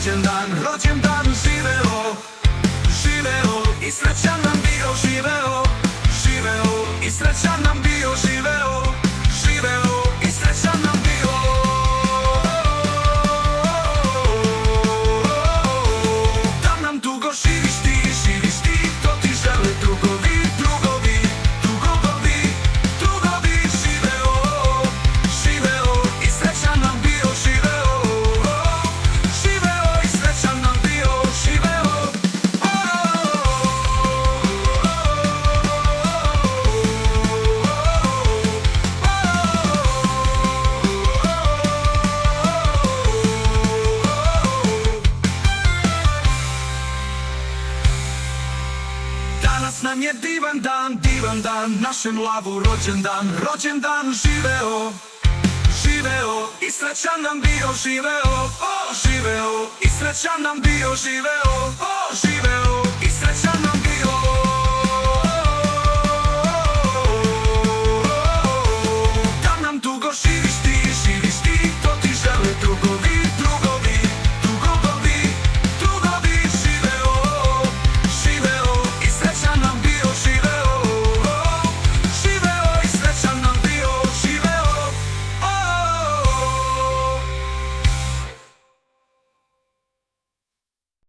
rođendan živeo, živeo i srećan nam bio živeo, živeo i srećan nam bio živeo, živeo i srećan nam bio. Da nam dugo živiš ti, to ti žele drugovi, drugovi, drugovi, drugovi. Živeo, živeo i srećan nam bio živeo, živeo i srećan nam bio živeo. Danas nam je divan dan, našem lavu rođendan, rođendan živeo, živeo i srećan nam bio živeo, živeo i srećan nam bio živeo, živeo i srećan nam